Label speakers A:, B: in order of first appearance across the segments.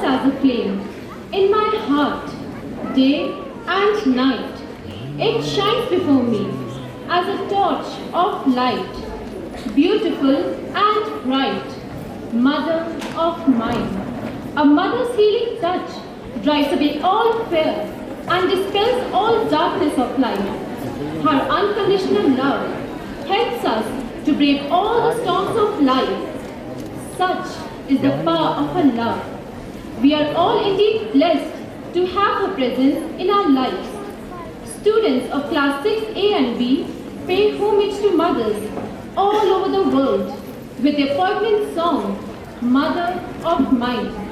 A: as a flame in my heart, day and night. It shines before me as a torch of light, beautiful and bright, mother of mine. A mother's healing touch drives away all fear and dispels all darkness of life. Her unconditional love helps us to brave all the storms of life. Such is the power of her love. We are all indeed blessed to have her presence in our lives. Students of class 6A and B pay homage to mothers all over the world with their poignant song, Mother of Mine.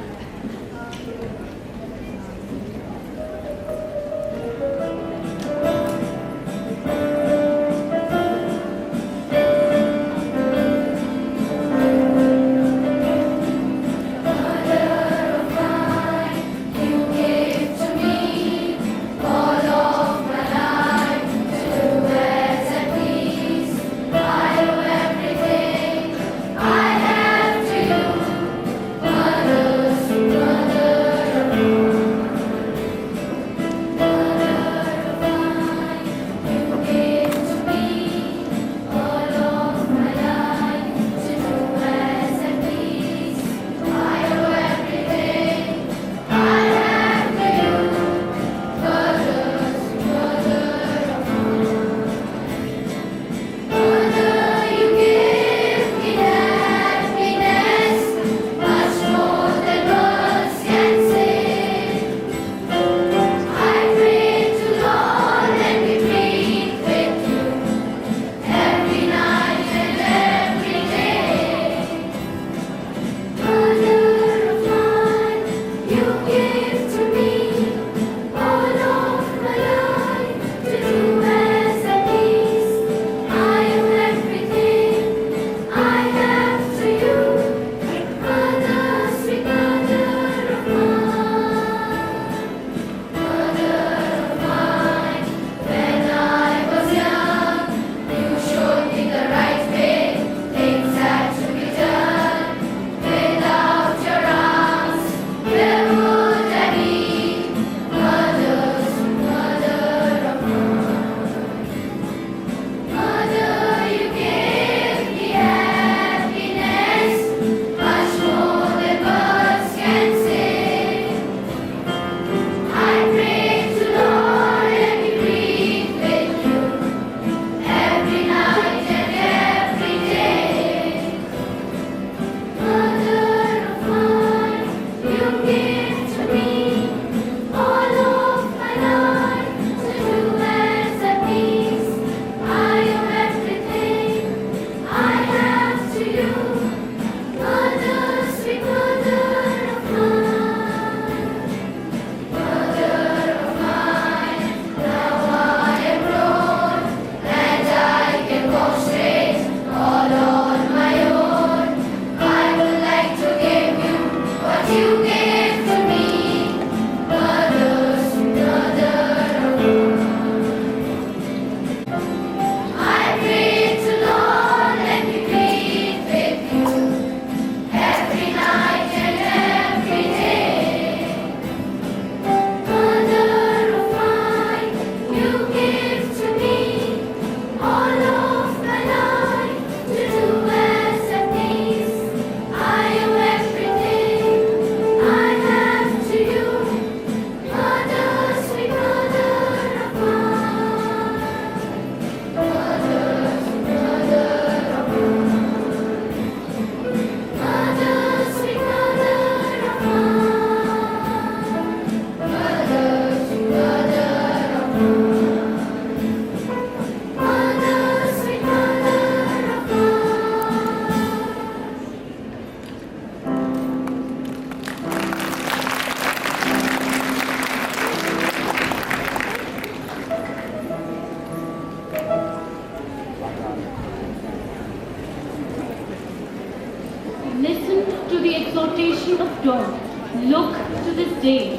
B: exaltation of dawn, look to this day,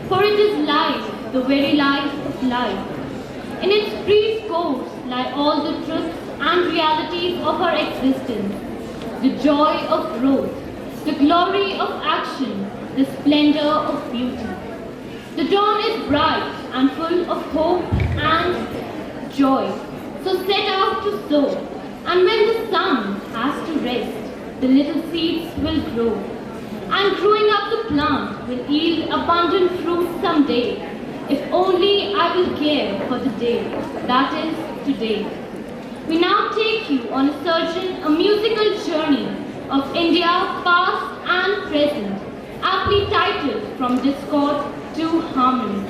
B: for it is life, the very life of life. In its brief course lie all the truths and realities of our existence, the joy of growth, the glory of action, the splendor of beauty. The dawn is bright and full of hope and joy. So set out to sow, and when the sun has to rest, the little seeds will grow. And growing up the plant will yield abundant fruit someday, if only I will care for the day, that is today. We now take you on a musical journey of India, past and present, aptly titled From Discord to Harmony.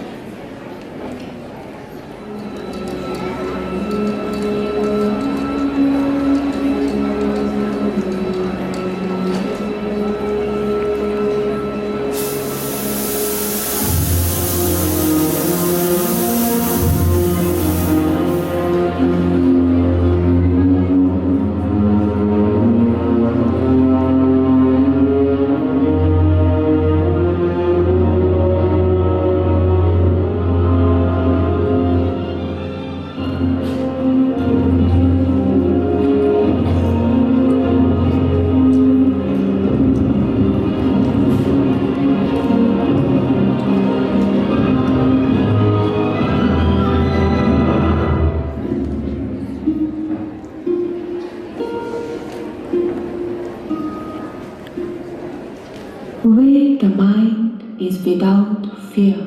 C: Where the mind is without fear,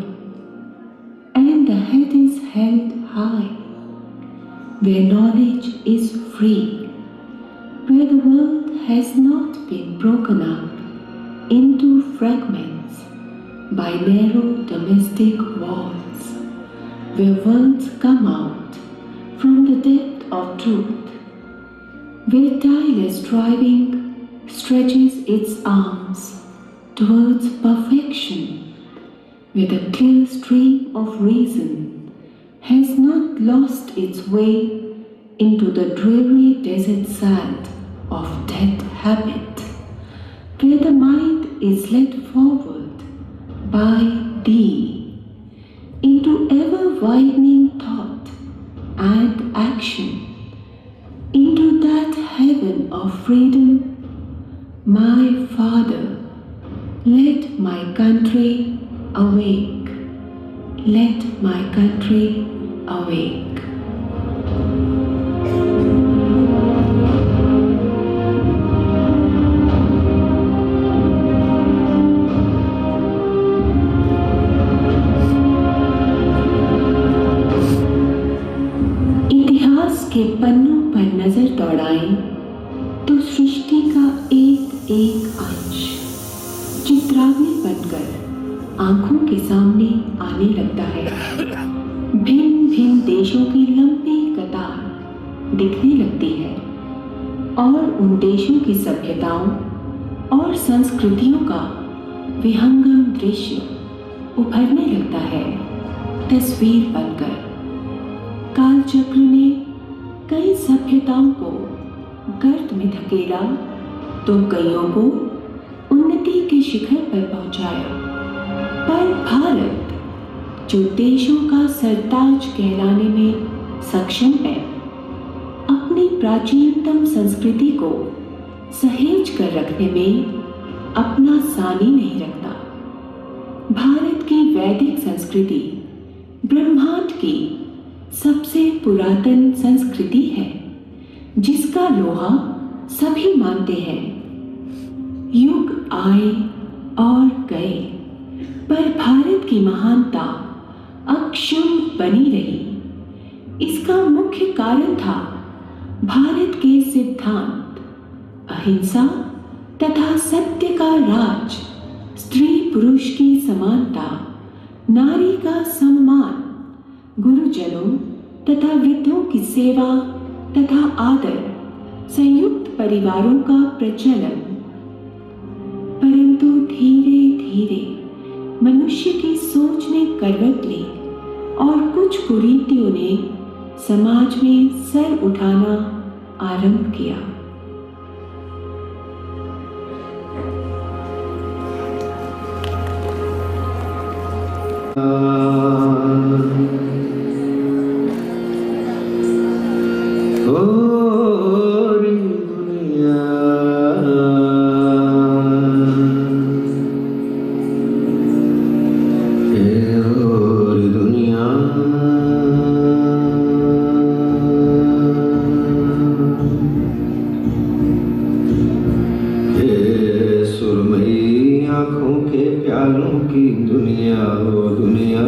C: and the head is held high, where knowledge is free, where the world has not been broken up into fragments by narrow domestic walls, where words come out from the depth of truth, where tireless striving stretches its arms towards perfection, where the clear stream of reason has not lost its way into the dreary desert sand of dead habit, where the mind is led forward by thee into ever-widening thought and action, into that heaven of freedom. My Father, let my country awake, let my country awake. इतिहास के पन्नों पर नजर दौड़ाएं तो सृष्टि का एक एक अंश चित्रावली बनकर आंखों के सामने आने लगता है। भिन्न भिन्न देशों की लंबी कतार दिखने लगती है और उन देशों की सभ्यताओं और संस्कृतियों का विहंगम दृश्य उभरने लगता है तस्वीर बनकर। कालचक्र ने कई सभ्यताओं को गर्त में धकेला तो कईयों को उन्नति के शिखर पर पहुंचाया, पर भारत जो देशों का सरताज कहलाने में सक्षम है, अपनी प्राचीनतम संस्कृति को सहेज कर रखने में अपना सानी नहीं रखता। भारत की वैदिक संस्कृति ब्रह्मांड की सबसे पुरातन संस्कृति है, जिसका लोहा सभी मानते हैं। युग आए और गए, पर भारत की महानता अक्षुण्ण बनी रही। इसका मुख्य कारण था भारत के सिद्धांत अहिंसा तथा सत्य का राज, स्त्री पुरुष की समानता, नारी का सम्मान, गुरुजनों तथा वृद्धों की सेवा तथा आदर, संयुक्त परिवारों का प्रचलन। परंतु धीरे धीरे मनुष्य की सोच ने करवट ली और कुछ कुरीतियों ने समाज में सर उठाना आरंभ किया।
D: के प्यालों की दुनिया ओ दुनिया,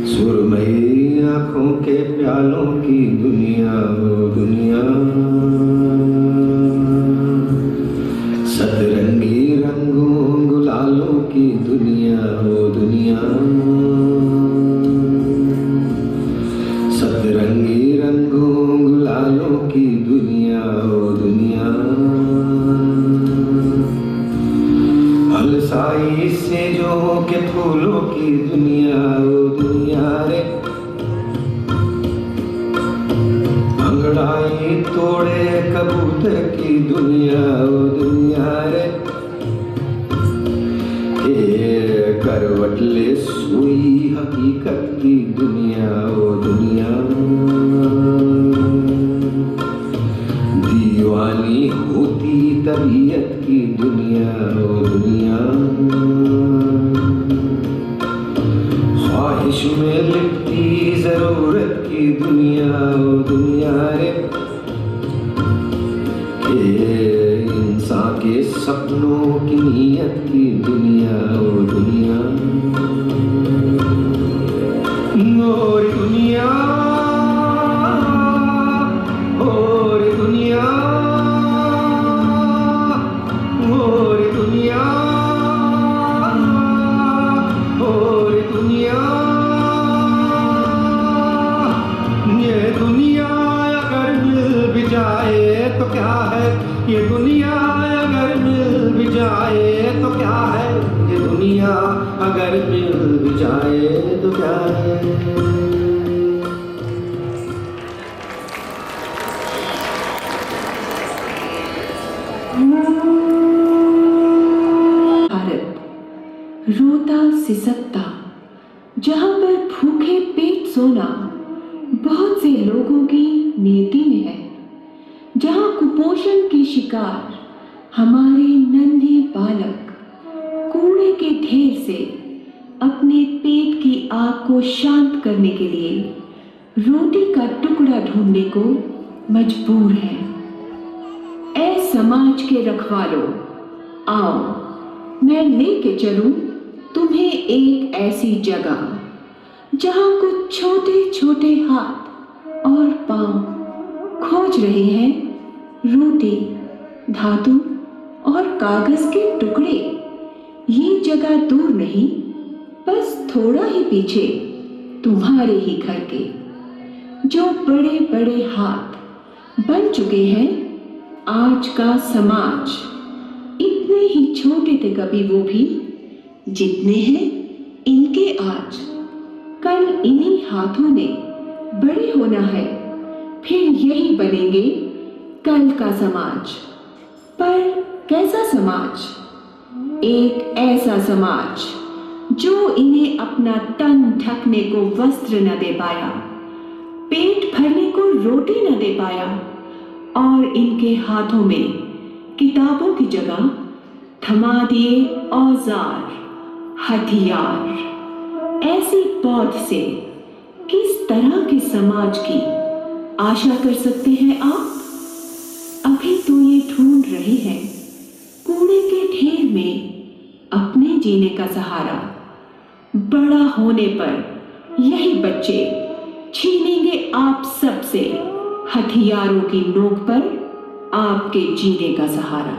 D: सुरमई आँखों के प्यालों की दुनिया ओ दुनिया, सतरंगी रंगों गुलालों की दुनिया ओ दुनिया, सतरंगी रंगों गुलालों की दुनिया ओ दुनिया, अलसाई सेजों के फूलों की दुनिया ओ दुनिया रे, अंगड़ाई तोड़े कबूतर की दुनिया ओ दुनिया रे, करवट ले सोई हकीकत की दुनिया ओ दुनिया, दीवानी होती तबीयत की दुनिया ओ दुनिया, ख्वाहिश में लिपटी जरूरत की दुनिया ओ दुनिया रे, इंसान के सपनों की नीयत की दुनिया ओ दुनिया, और दुनिया और दुनिया और दुनिया और दुनिया, ये दुनिया अगर मिल भी जाए तो क्या है, ये दुनिया अगर मिल भी जाए तो क्या है, ये दुनिया अगर मिल भी जाए तो क्या है।
C: भारत रोता सिसकता, जहां पर भूखे पेट सोना बहुत से लोगों की नियति में है, जहां कुपोषण की शिकार हमारे नन्हे बालक कूड़े के ढेर से अपने पेट की आग को शांत करने के लिए रोटी का टुकड़ा ढूंढने को मजबूर है। ऐ समाज के रखवालों, आओ मैं लेके चलूं तुम्हें एक ऐसी जगह जहां कुछ छोटे छोटे हाथ और पांव खोज रहे हैं रोटी, धातु और कागज के टुकड़े। ये जगह दूर नहीं, बस थोड़ा ही पीछे तुम्हारे ही घर के, जो बड़े बड़े हाथ बन चुके हैं आज का समाज। इतने ही छोटे थे कभी वो भी जितने हैं इनके आज। कल इन्हीं हाथों ने बड़े होना है, फिर यही बनेंगे कल का समाज। पर कैसा समाज? एक ऐसा समाज जो इन्हें अपना तन ढकने को वस्त्र न दे पाया, पेट भरने को रोटी न दे पाया, और इनके हाथों में किताबों की जगह थमा दिए औजार, हथियार। ऐसी पौध से किस तरह के समाज की आशा कर सकते हैं आप? अभी तो ये ढूंढ रहे हैं कूड़े के ढेर में अपने जीने का सहारा। बड़ा होने पर यही बच्चे छीनेंगे आप सबसे हथियारों की नोक पर आपके जीने का सहारा।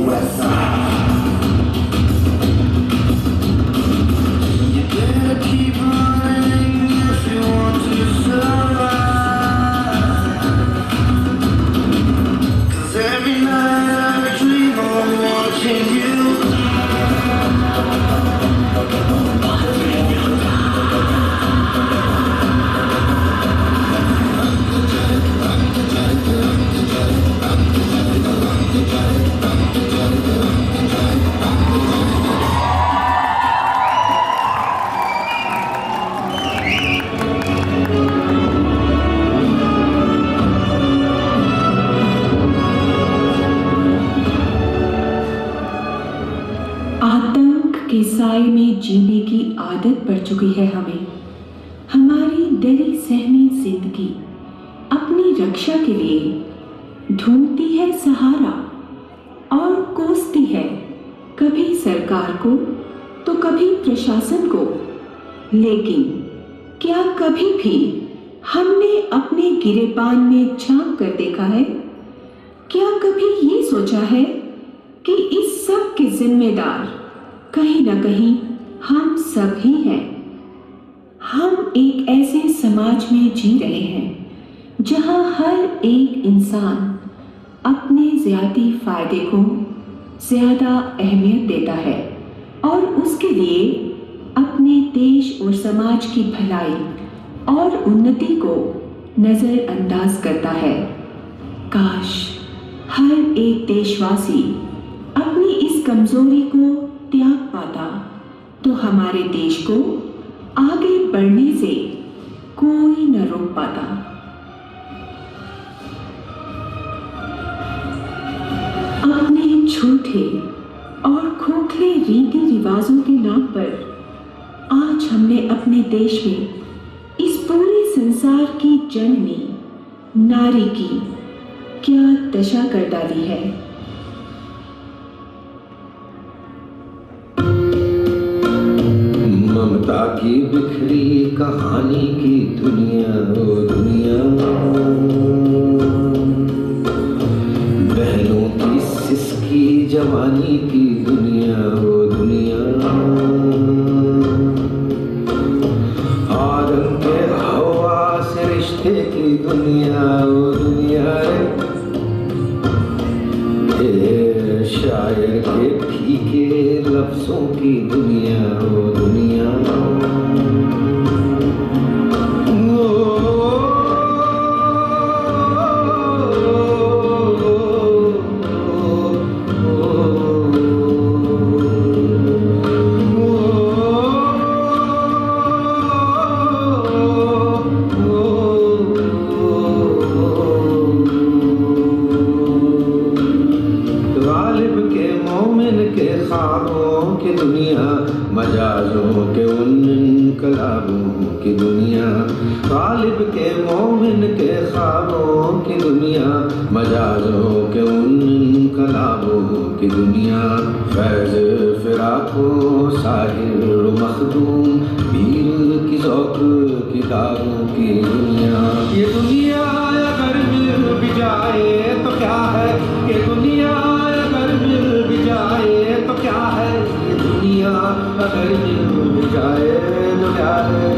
D: You better keep running if you want to survive. 'Cause every night I dream of watching you.
C: आतंक के साए में जीने की आदत पड़ चुकी है हमें। हमारी डरी सहमी जिंदगी अपनी रक्षा के लिए ढूंढती है सहारा और कोसती है कभी सरकार को तो कभी प्रशासन को। लेकिन क्या कभी भी हमने अपने गिरेबान में झांक कर देखा है? क्या कभी ये सोचा है कि इस सब के जिम्मेदार कहीं ना कहीं हम सब ही हैं? हम एक ऐसे समाज में जी रहे हैं जहां हर एक इंसान अपने ज़्यादी फायदे को ज़्यादा अहमियत देता है और उसके लिए अपने देश और समाज की भलाई और उन्नति को नज़रअंदाज करता है। काश हर एक देशवासी अपनी इस कमजोरी को त्याग पाता तो हमारे देश को आगे बढ़ने से कोई न रोक पाता। अपने झूठे और खोखले रीति रिवाजों के नाम पर आज हमने अपने देश में इस पूरे संसार की जननी नारी की क्या दशा कर डाली है।
D: ममता की बिखरी कहानी की दुनिया, ओ दुनिया, बहनों की सिसकी जवानी की दुनिया, ओ दुनिया, आदम के हवा से रिश्ते की दुनिया, ओ दुनिया, शायर के फीके लफ्जों की दुनिया, ओ दुनिया, मजाजों के उन इनकलाबों की दुनिया, गालिब के मोमिन के ख्वाबों की दुनिया, मजाजों के उन इनकलाबों की दुनिया, फैज़ फिराको साहिर मखदूम पीर की ज़ौक़ की दागों की दुनिया। ये दुनिया अगर मिल भी जाए तो क्या है, ये दुनिया अगर मिल भी जाए तो क्या है, ये दुनिया अगर मिल भी जाए तो क्या है।